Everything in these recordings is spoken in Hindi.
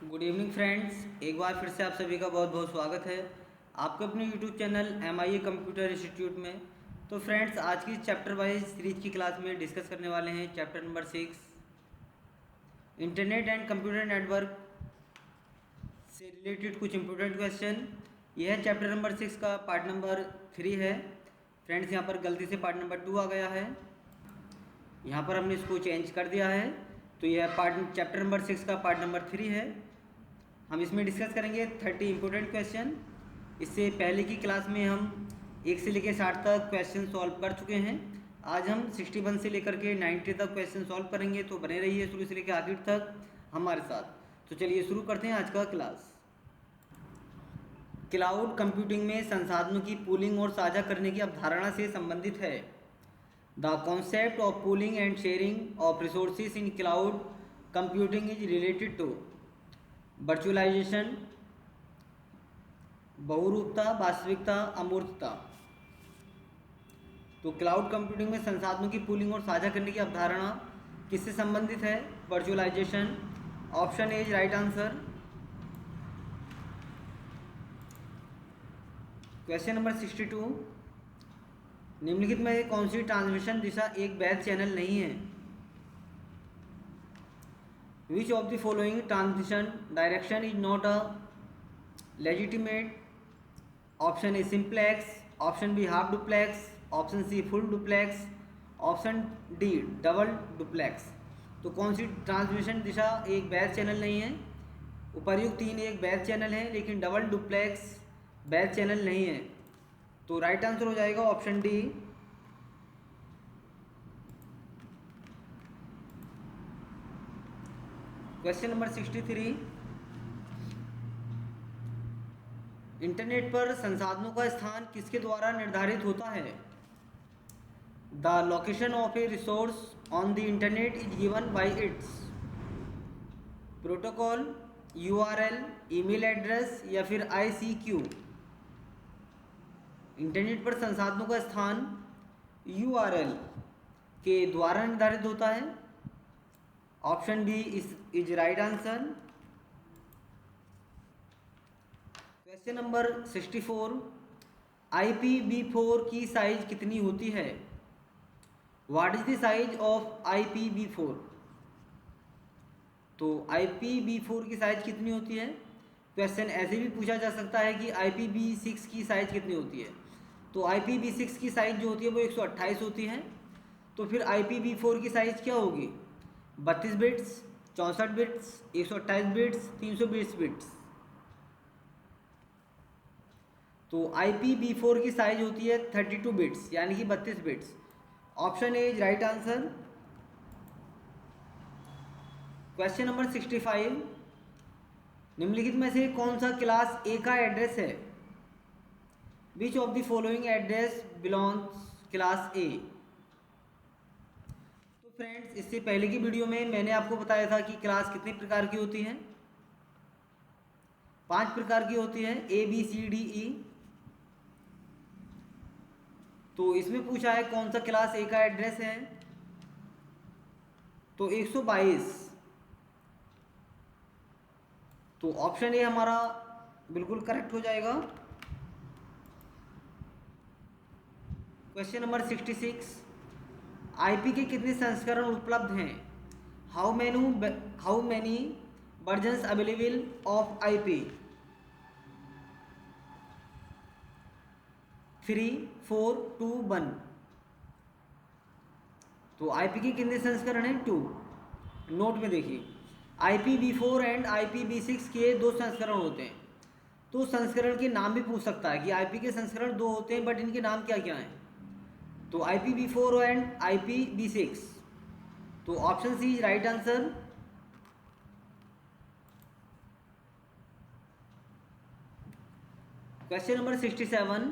गुड इवनिंग फ्रेंड्स, एक बार फिर से आप सभी का बहुत बहुत स्वागत है आपके अपने YouTube channel MIA computer institute में। तो फ्रेंड्स, आज की चैप्टर वाइज सीरीज की क्लास में डिस्कस करने वाले हैं chapter number 6, internet and computer network से रिलेटेड कुछ इंपॉर्टेंट क्वेश्चन। यह चैप्टर नंबर 6 का पार्ट नंबर 3 है। फ्रेंड्स, यहाँ पर गलती से पार्ट नंबर 2 आ गया है, यहाँ पर हमने इसको चेंज कर दिया है। तो यह चैप्टर नंबर 6 का पार्ट नंबर 3 है। हम इसमें डिस्कस करेंगे 30 इंपॉर्टेंट क्वेश्चन। इससे पहले की क्लास में हम 1 से लेकर 60 तक क्वेश्चन सॉल्व कर चुके हैं। आज हम 61 से लेकर के 90 तक क्वेश्चन सॉल्व करेंगे। तो बने रहिए शुरू से लेकर आखिर तक हमारे साथ। तो चलिए शुरू करते हैं आज का क्लास। क्लाउड कंप्यूटिंग में संसाधनों की पूलिंग और साझा करने की अवधारणा से संबंधित है। The concept of pooling and sharing of resources in cloud computing is related to virtualisation, बहुरूपता, वास्तविकता, अमूर्तता। तो क्लाउड कंप्यूटिंग में संसाधनों की पूलिंग और साझा करने की अवधारणा किससे संबंधित है? Virtualisation. Option A is right answer. Question number 62, निम्नलिखित में कौन सी ट्रांसमिशन दिशा एक वैध चैनल नहीं है? Which of the following transmission direction is not a legitimate? Option A simplex, option B half duplex, option C full duplex, option D double duplex. तो कौन सी ट्रांसमिशन दिशा एक वैध चैनल नहीं है? उपर्युक्त 3 एक वैध चैनल है, लेकिन डबल डुप्लेक्स वैध चैनल नहीं है। तो राइट आंसर हो जाएगा option D. Question number 63, internet पर संसाधनों का स्थान किसके द्वारा निर्धारित होता है? The location of A resource on the internet is given by it's protocol, URL, email address या फिर ICQ। इंटरनेट पर संसाधनों का स्थान URL के द्वारा निर्धारित होता है। Option B is right answer. Question number 64, IPv4 की साइज कितनी होती है? What is the size of IPv4? तो IPv4 की साइज कितनी होती है? क्वेश्चन ऐसे भी पूछा जा सकता है कि IPv6 की साइज कितनी होती है। तो IPv6 की साइज जो होती है वो 128 होती है। तो फिर IPv4 की साइज क्या होगी? 32 बिट्स, 64 बिट्स, 128 बिट्स, 320 बिट्स। तो IPv4 की साइज होती है 32 बिट्स, यानी कि 32 bits. Option A is right answer. Question number 65, निम्नलिखित में से कौन सा क्लास ए का एड्रेस है? Which of the following address belongs class ए? तो फ्रेंड्स, इससे पहले की वीडियो में मैंने आपको बताया था कि क्लास कितने प्रकार की होती है। 5 प्रकार की होती है, ABCDE। तो इसमें पूछा है कौन सा क्लास ए का एड्रेस है, तो 122। तो ऑप्शन ए हमारा बिल्कुल करेक्ट हो जाएगा। क्वेश्चन नंबर 66, आईपी के कितने संस्करण उपलब्ध हैं? How many versions available of IP? 3, 4, 2, 1। तो आईपी के कितने संस्करण हैं? 2। नोट में देखिए, IPv4 एंड IPv6 के 2 संस्करण होते हैं। तो संस्करण के नाम भी पूछ सकता है कि आईपी के संस्करण 2 होते हैं, बट इनके नाम क्या क्या हैं। तो IPv4 एंड IPv6। तो option C is right answer. Question number 67,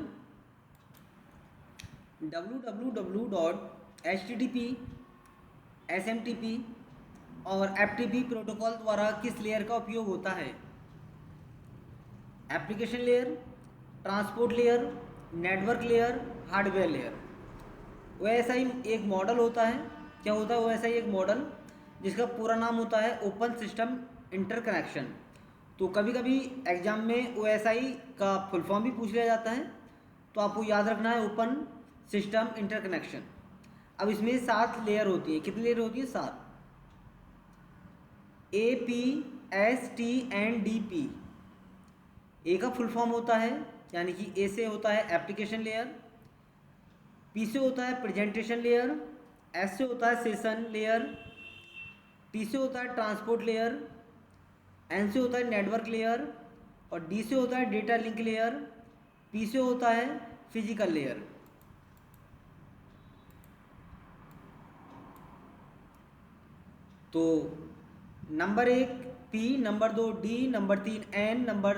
www.http, SMTP और FTP प्रोटोकॉल द्वारा किस लेयर का उपयोग होता है? Application layer, transport layer, network layer, hardware layer. वैसा ही एक मॉडल होता है। क्या होता है? वैसा ही एक मॉडल जिसका पूरा नाम होता है ओपन सिस्टम इंटरकनेक्शन। तो कभी कभी एग्जाम में OSI का फुल फॉर्म भी पूछ लिया जाता है, तो आपको याद रखना है ओपन सिस्टम इंटरकनेक्शन। अब इसमें 7 लेयर होती है। कितनी लेयर होती है? 7। APSTNDP। ए का फुल फॉर्म होता है, यानी कि ए से होता है एप्लीकेशन लेयर, पी से होता है प्रेजेंटेशन लेयर, एस से होता है सेशन लेयर, टी से होता है ट्रांसपोर्ट लेयर, एन से होता है नेटवर्क लेयर, और डी से होता है डेटा लिंक लेयर, पी से होता है फिजिकल लेयर। तो number 1 P, number 2 D, number 3 N, number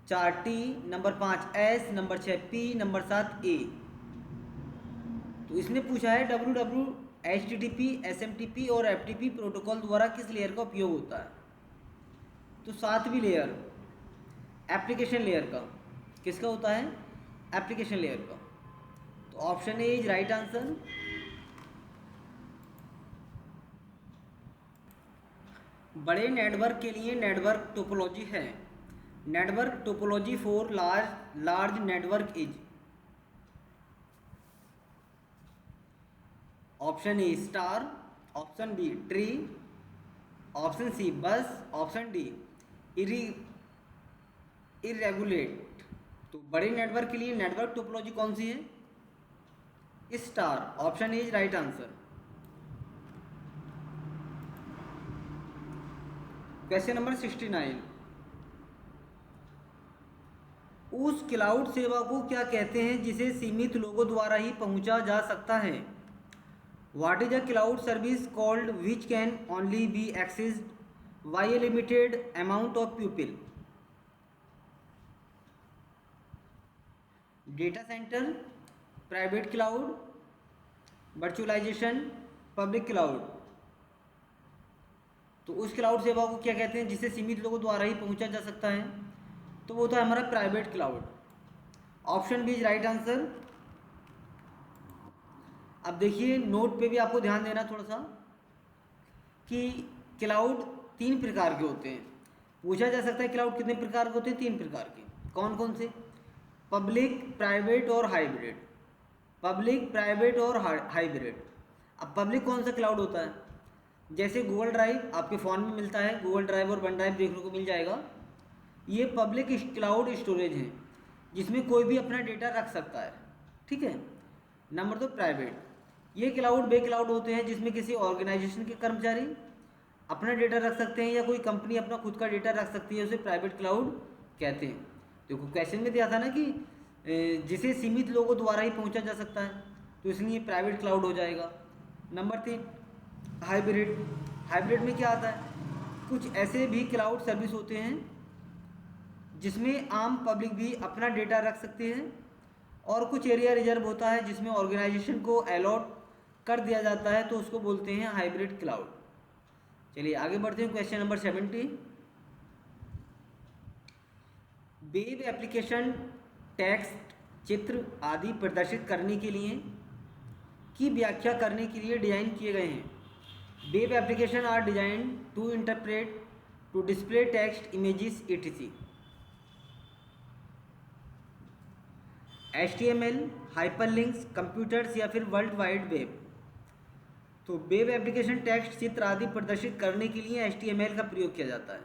4 T, number 5 S, number 6 P, number 7 A. तो इसने पूछा है HTTP, SMTP और FTP प्रोटोकॉल द्वारा किस लेयर का उपयोग होता है? तो 7वीं लेयर एप्लीकेशन लेयर का। किसका होता है? एप्लीकेशन लेयर का। तो option A is right answer. बड़े नेटवर्क के लिए नेटवर्क टोपोलॉजी है। Network topology for large network is. Option A star, option B tree, option C bus, option D इरेगुलेट। तो बड़े नेटवर्क के लिए नेटवर्क टोपोलॉजी कौन सी है? Star. Option A is right answer. Question number 69। उस क्लाउड सेवा को क्या कहते हैं जिसे सीमित लोगों द्वारा ही पहुंचा जा सकता है? What is a cloud service called which can only be accessed by a limited amount of people? Data centre, private cloud, virtualisation, public cloud. तो उस क्लाउड सेवा को क्या कहते हैं जिसे सीमित लोगों द्वारा ही पहुंचा जा सकता है? तो वो होता है हमारा private cloud. Option B is right answer. अब देखिए नोट पे भी आपको ध्यान देना थोड़ा सा कि क्लाउड 3 प्रकार के होते हैं। पूछा जा सकता है क्लाउड कितने प्रकार के होते हैं? 3 प्रकार के। कौन कौन से? पब्लिक, प्राइवेट और हाइब्रिड। पब्लिक, प्राइवेट और हाइब्रिड। अब पब्लिक कौन सा क्लाउड होता है? जैसे गूगल ड्राइव आपके फ़ोन में मिलता है, गूगल ड्राइव और वन ड्राइव देखने को मिल जाएगा। ये पब्लिक क्लाउड स्टोरेज है जिसमें कोई भी अपना डेटा रख सकता है, ठीक है। Number 2 private. ये क्लाउड वे क्लाउड होते हैं जिसमें किसी ऑर्गेनाइजेशन के कर्मचारी अपना डेटा रख सकते हैं या कोई कंपनी अपना खुद का डेटा रख सकती है, उसे प्राइवेट क्लाउड कहते हैं। देखो क्वेश्चन में दिया था ना कि जिसे सीमित लोगों द्वारा ही पहुंचा जा सकता है, तो इसलिए प्राइवेट क्लाउड हो जाएगा। Number 3 hybrid. हाइब्रिड में क्या आता है? कुछ ऐसे भी क्लाउड सर्विस होते हैं जिसमें आम पब्लिक भी अपना डेटा रख सकते हैं और कुछ एरिया रिजर्व होता है जिसमें ऑर्गेनाइजेशन को अलॉट कर दिया जाता है, तो उसको बोलते हैं हाइब्रिड क्लाउड। चलिए आगे बढ़ते हैं। Question number 70। Web application text, चित्र आदि प्रदर्शित करने के लिए की व्याख्या करने के लिए डिज़ाइन किए गए हैं। Web application are design to interpret, to display text, images etc। HTML, hyperlinks, computers या फिर वर्ल्ड वाइड वेब। तो वेब एप्लीकेशन टेक्स्ट, चित्र आदि प्रदर्शित करने के लिए HTML का प्रयोग किया जाता है।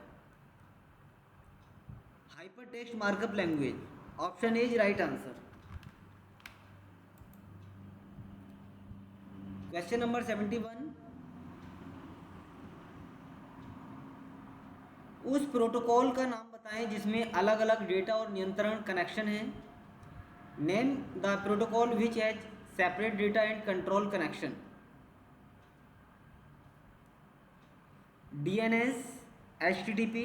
Hyper text markup language. Option A is right answer. Question number 71। उस प्रोटोकॉल का नाम बताएं जिसमें अलग अलग डेटा और नियंत्रण कनेक्शन हैं। Name the protocol which has separate data and control connection. DNS, HTTP,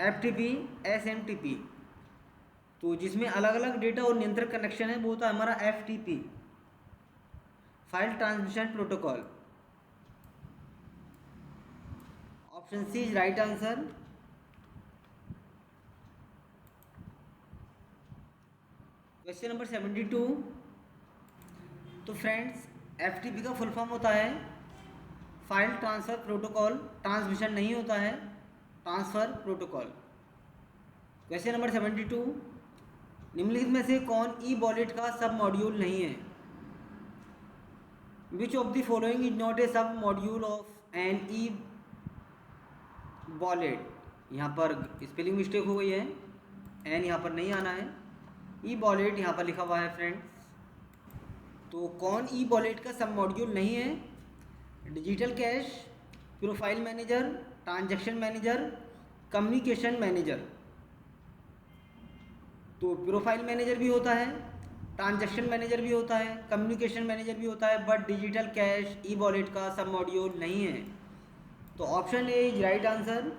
FTP, SMTP। तो जिसमें अलग अलग डेटा और नियंत्रण कनेक्शन है वो होता है हमारा FTP, file transmission protocol. Option C is right answer. Question number 72। तो फ्रेंड्स FTP का फुल फॉर्म होता है फाइल ट्रांसफर प्रोटोकॉल। ट्रांसमिशन नहीं होता है, ट्रांसफ़र प्रोटोकॉल। क्वेश्चन नंबर 72, निम्नलिखित में से कौन ई वॉलेट का सब मॉड्यूल नहीं है? Which of the following is not a sub module of an e wallet? यहाँ पर स्पेलिंग मिस्टेक हो गई है, एन यहाँ पर नहीं आना है, ई वॉलेट यहाँ पर लिखा हुआ है फ्रेंड्स। तो कौन ई वॉलेट का सब मॉड्यूल नहीं है? Digital cash, profile manager, transaction manager, communication manager. तो प्रोफाइल मैनेजर भी होता है, ट्रांजैक्शन मैनेजर भी होता है, कम्युनिकेशन मैनेजर भी होता है, but digital cash e wallet का सब मॉड्यूल नहीं है। तो option A is right answer.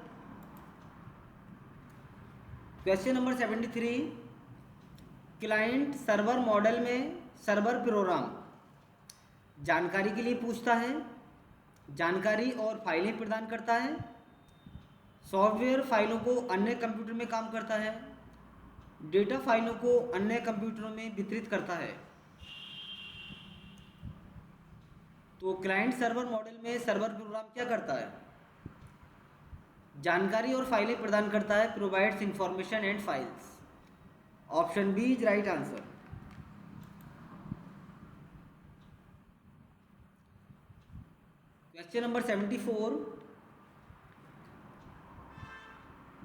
Question number 73, client server model में सर्वर प्रोग्राम जानकारी के लिए पूछता है, जानकारी और फाइलें प्रदान करता है, सॉफ्टवेयर फाइलों को अन्य कंप्यूटर में काम करता है, डेटा फाइलों को अन्य कंप्यूटरों में वितरित करता है। तो क्लाइंट सर्वर मॉडल में सर्वर प्रोग्राम क्या करता है? जानकारी और फाइलें प्रदान करता है, provides information and files. Option B is right answer. Question number 74,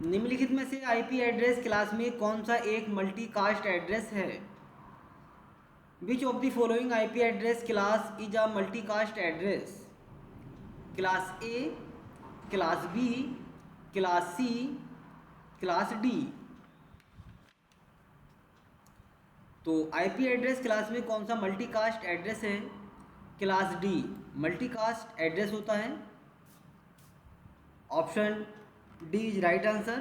निम्नलिखित में से आईपी एड्रेस क्लास में कौन सा एक मल्टीकास्ट एड्रेस है? Which of the following IP address class is a multicast address? Class A, class B, class C, class D. तो आईपी एड्रेस क्लास में कौन सा मल्टीकास्ट एड्रेस है? क्लास डी मल्टीकास्ट एड्रेस होता है। Option D is right answer.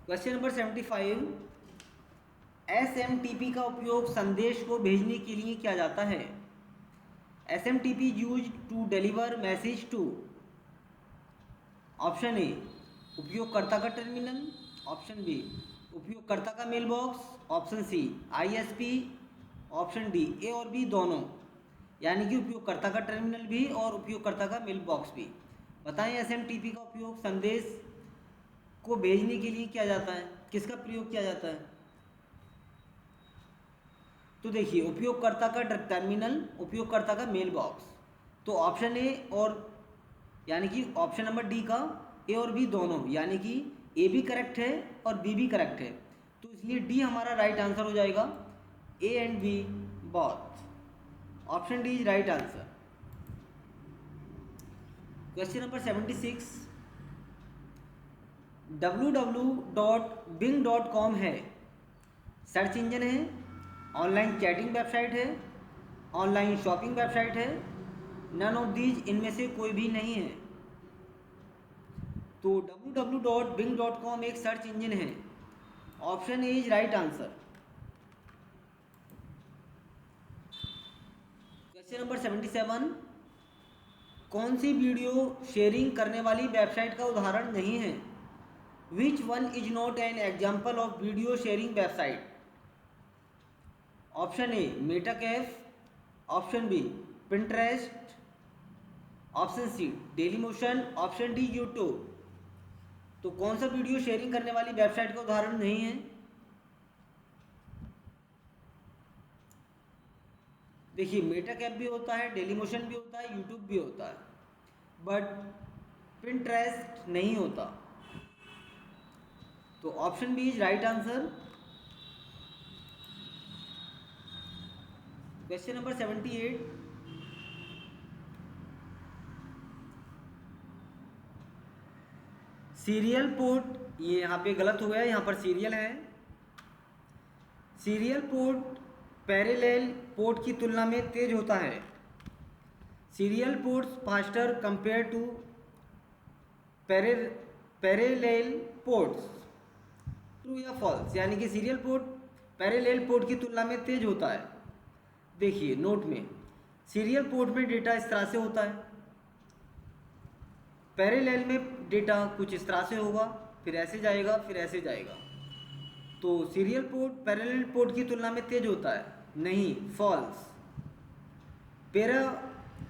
Question number 75, SMTP का उपयोग संदेश को भेजने के लिए किया जाता है। SMTP use to deliver message to. Option A उपयोगकर्ता का टर्मिनल, ऑप्शन बी उपयोगकर्ता का mail box, option C ISP, option D A और बी दोनों, यानी कि उपयोगकर्ता का टर्मिनल भी और उपयोगकर्ता का मेल बॉक्स भी। बताएं एसएमटीपी का उपयोग संदेश को भेजने के लिए किया जाता है, किसका प्रयोग किया जाता है? तो देखिए उपयोगकर्ता का टर्मिनल, उपयोगकर्ता का मेल बॉक्स। तो ऑप्शन ए और यानी कि ऑप्शन नंबर डी का ए और बी दोनों, यानी कि ए भी करेक्ट है और बी भी करेक्ट है, तो इसलिए डी हमारा राइट आंसर हो जाएगा। A and B both. Option D is right answer. Question number 76, www.bing.com है, सर्च इंजन है, ऑनलाइन चैटिंग वेबसाइट है, ऑनलाइन शॉपिंग वेबसाइट है, नन ऑफ दीज इनमें से कोई भी नहीं है। तो www.bing.com एक सर्च इंजन है। Option A is right answer. Question number 77, कौन सी वीडियो शेयरिंग करने वाली वेबसाइट का उदाहरण नहीं है? Which one is not an example of video sharing website? Option A Metacafe, option B Pinterest, option C Dailymotion, option D YouTube. तो कौन सा वीडियो शेयरिंग करने वाली वेबसाइट का उदाहरण नहीं है? देखिए मेटाकैप भी होता है, डेलीमोशन भी होता है, यूट्यूब भी होता है, बट पिंटरेस्ट नहीं होता। तो option B is right answer. Question number 78, serial port, ये यहाँ पे गलत हो गया, यहाँ पर सीरियल है। सीरियल पोर्ट पैरेलल पोर्ट की तुलना में तेज होता है। Serial ports faster compare to parallel ports. True या फॉल्स? यानी कि सीरियल पोर्ट पैरेलल पोर्ट की तुलना में तेज होता है। देखिए नोट में, सीरियल पोर्ट में डेटा इस तरह से होता है, पैरेलल में डेटा कुछ इस तरह से होगा, फिर ऐसे जाएगा, फिर ऐसे जाएगा। तो सीरियल पोर्ट पैरेलल पोर्ट की तुलना में तेज होता है, नहीं, फॉल्स।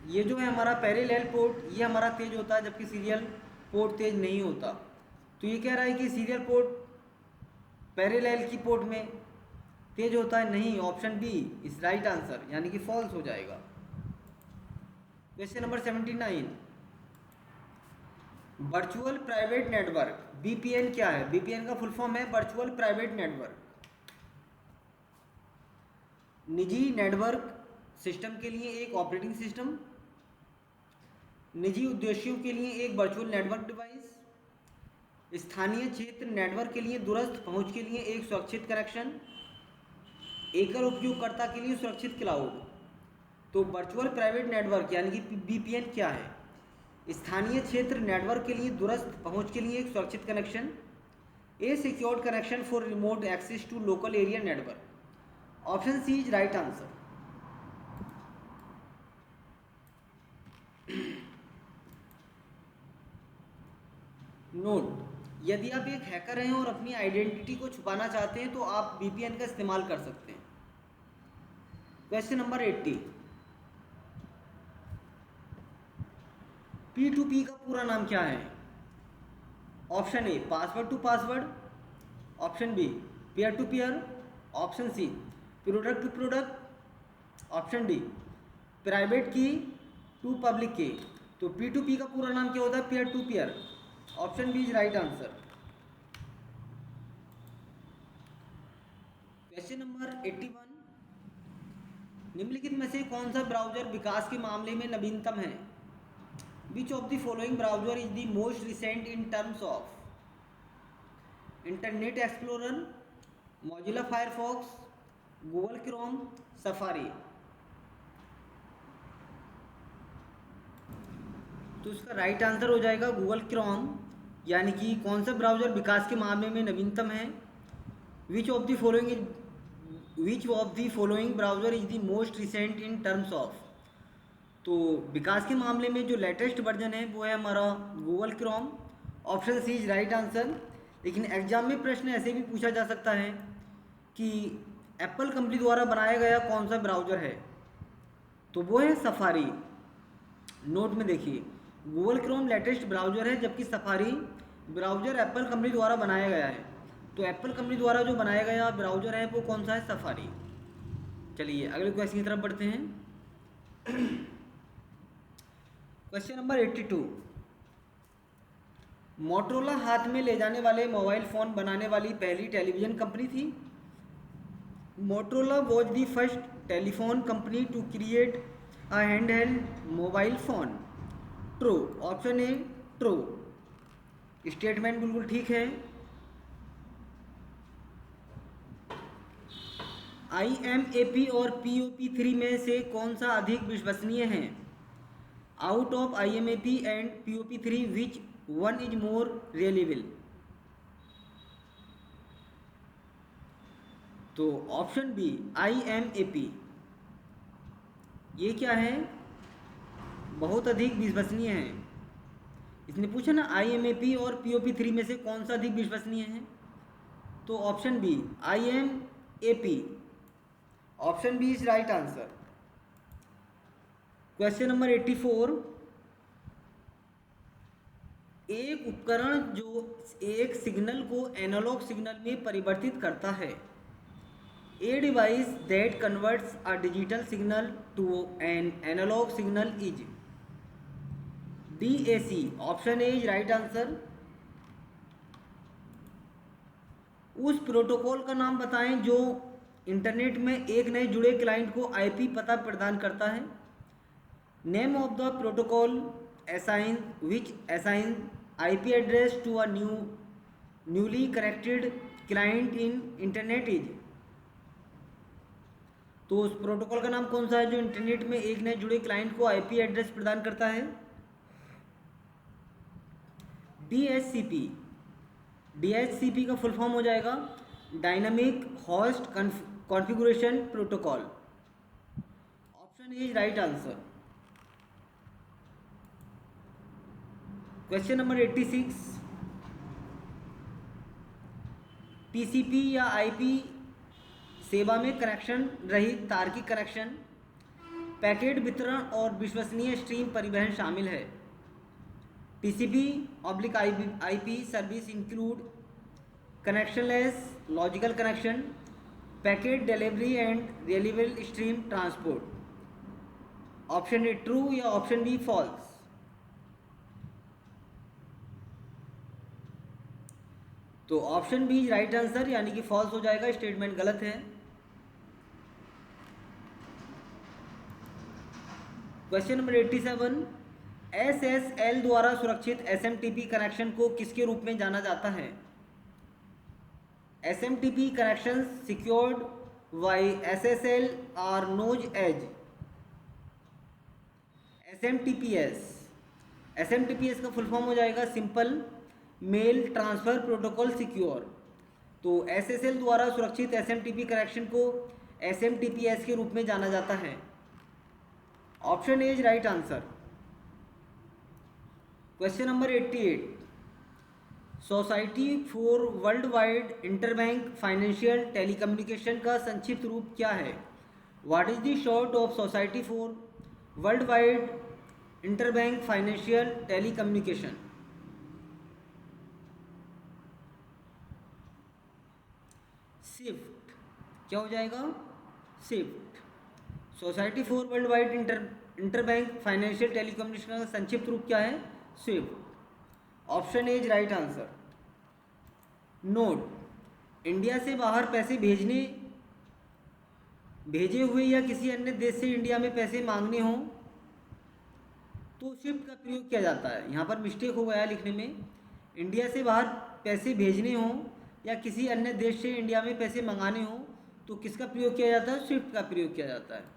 ये जो है हमारा पैरेलल पोर्ट, ये हमारा तेज होता है जबकि सीरियल पोर्ट तेज नहीं होता। तो ये कह रहा है कि सीरियल पोर्ट पैरेलल की पोर्ट में तेज होता है, नहीं, option B is right answer, यानी कि फॉल्स हो जाएगा। Question number 79, virtual private network VPN क्या है? बीपीएन का फुल फॉर्म है वर्चुअल प्राइवेट नेटवर्क। निजी नेटवर्क सिस्टम के लिए एक ऑपरेटिंग सिस्टम, निजी उद्देश्यों के लिए एक वर्चुअल नेटवर्क डिवाइस, स्थानीय क्षेत्र नेटवर्क के लिए दूरस्थ पहुंच के लिए एक सुरक्षित कनेक्शन, एकल उपयोगकर्ता के लिए सुरक्षित क्लाउड। तो वर्चुअल प्राइवेट नेटवर्क यानी कि बीपीएन क्या है? स्थानीय क्षेत्र नेटवर्क के लिए दूरस्थ पहुंच के लिए एक सुरक्षित connection, a secured connection for remote access to local area network. Option C is right answer. Note, यदि आप एक हैकर हैं और अपनी आइडेंटिटी को छुपाना चाहते हैं तो आप वीपीएन का इस्तेमाल कर सकते हैं। क्वेश्चन नंबर 80, P2P का पूरा नाम क्या है? Option A password to password, option B peer to peer, option C product to product, option D private key to public key. तो P2P का पूरा नाम क्या होता है? Peer to peer. Option B is right answer. Question number 81, निम्नलिखित में से कौन सा ब्राउजर विकास के मामले में नवीनतम है? Which of the following browser is the most recent in terms of internet explorer, Mozilla Firefox, Google Chrome, safari. तो इसका राइट आंसर हो जाएगा गूगल क्रोम, यानी कि कौन सा ब्राउज़र विकास के मामले में नवीनतम है? Which of the following browser is the most recent in terms of. तो विकास के मामले में जो लेटेस्ट वर्जन है वो है हमारा Google Chrome. Option C is right answer. लेकिन एग्जाम में प्रश्न ऐसे भी पूछा जा सकता है कि एप्पल कंपनी द्वारा बनाया गया कौन सा ब्राउज़र है? तो वो है सफारी। नोट में देखिए, गूगल क्रोम लेटेस्ट ब्राउज़र है जबकि सफारी ब्राउज़र एप्पल कंपनी द्वारा बनाया गया है। तो एप्पल कंपनी द्वारा जो बनाया गया ब्राउज़र है वो कौन सा है? सफारी। चलिए अगले क्वेश्चन की तरफ बढ़ते हैं। क्वेश्चन नंबर 82, मोटरोला हाथ में ले जाने वाले मोबाइल फ़ोन बनाने वाली पहली टेलीविज़न कंपनी थी। Motorola was the first telephone company to create a handheld mobile phone. True. Option A true. Statement बिल्कुल ठीक है। IMAP और POP3 में से कौन सा अधिक विश्वसनीय है? Out of IMAP and POP3 which one is more reliable? तो ऑप्शन बी IMAP। ये क्या है? बहुत अधिक विश्वसनीय है। इसने पूछा ना IMAP और POP3 में से कौन सा अधिक विश्वसनीय है, तो option B IMAP। Option B is right answer. Question number 84, एक उपकरण जो एक सिग्नल को एनालॉग सिग्नल में परिवर्तित करता है। A device that converts a digital signal to an analogue signal is DAC। Option A is right answer. उस प्रोटोकॉल का नाम बताएं जो इंटरनेट में एक नए जुड़े क्लाइंट को IP पता प्रदान करता है। Name of the protocol which assign IP address to a newly connected client in internet is. तो उस प्रोटोकॉल का नाम कौन सा है जो इंटरनेट में एक नए जुड़े क्लाइंट को IP एड्रेस प्रदान करता है? DHCP। DHCP का फुल फॉर्म हो जाएगा dynamic host configuration protocol. Option A is right answer. Question number 86, TCP या IP सेवा में कनेक्शन रहित तार्किक कनेक्शन पैकेट वितरण और विश्वसनीय स्ट्रीम परिवहन शामिल है। TCP/IP service include connectionless logical connection, packet delivery and reliable stream transport. Option A true या ऑप्शन बी फॉल्स। तो ऑप्शन बी राइट आंसर यानी कि फॉल्स हो जाएगा, स्टेटमेंट गलत है। क्वेश्चन नंबर 87, SSL द्वारा सुरक्षित SMTP कनेक्शन को किसके रूप में जाना जाता है? SMTP connection secured by SSL are known as SMTPS का फुल फॉर्म हो जाएगा simple mail transfer protocol secure. तो SSL द्वारा सुरक्षित SMTP कनेक्शन को SMTPS के रूप में जाना जाता है। Option A is right answer. Question number 88, society for world wide interbank financial telecommunication का संक्षिप्त रूप क्या है? What is the short of society for world wide interbank financial telecommunication? Swift. क्या हो जाएगा? Swift. Society for world wide interbank financial telecommunication का संक्षिप्त रूप क्या है? Swift. Option A is right answer. Note, India से बाहर पैसे भेजे हुए या किसी अन्य देश से इंडिया में पैसे मांगने हों तो स्विफ्ट का प्रयोग किया जाता है। यहाँ पर मिस्टेक हो गया लिखने में। इंडिया से बाहर पैसे भेजने हों या किसी अन्य देश से इंडिया में पैसे मंगाने हों तो किसका प्रयोग किया जाता है? स्विफ्ट का प्रयोग किया जाता है।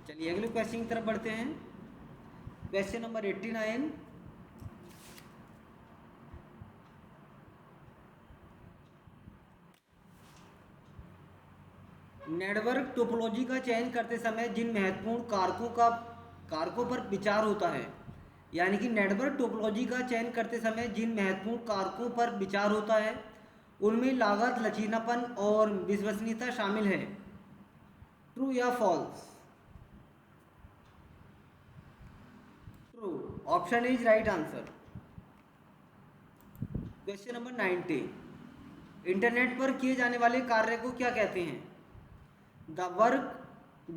चलिए अगले क्वेश्चन की तरफ बढ़ते हैं। क्वेश्चन नंबर 89, नेटवर्क टोपोलॉजी का चयन करते समय जिन महत्वपूर्ण कारकों पर विचार होता है, यानी कि नेटवर्क टोपोलॉजी का चयन करते समय जिन महत्वपूर्ण कारकों पर विचार होता है उनमें लागत, लचीलापन और विश्वसनीयता शामिल है। ट्रू या false? True. Option is right answer. Question number 90, internet पर किए जाने वाले कार्य को क्या कहते हैं? The work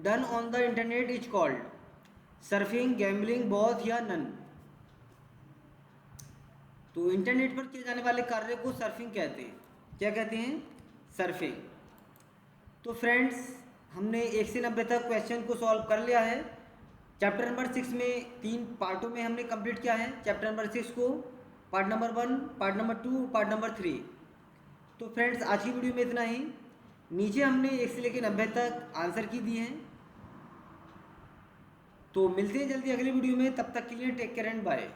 done on the internet is called surfing, gambling, both या नन। तो इंटरनेट पर किए जाने वाले कार्य को सर्फिंग कहते हैं। क्या कहते हैं? सर्फिंग। तो फ्रेंड्स, हमने 1 से 90 तक क्वेश्चन को सॉल्व कर लिया है। चैप्टर नंबर 6 में 3 पार्टों में हमने कंप्लीट किया है। चैप्टर नंबर 6 को part number 1, part number 2, part number 3। तो फ्रेंड्स, आज की वीडियो में इतना ही। नीचे हमने 1 से लेकर 90 तक आंसर की दिए हैं। तो मिलते हैं जल्दी अगली वीडियो में, तब तक के लिए टेक केयर एंड बाय।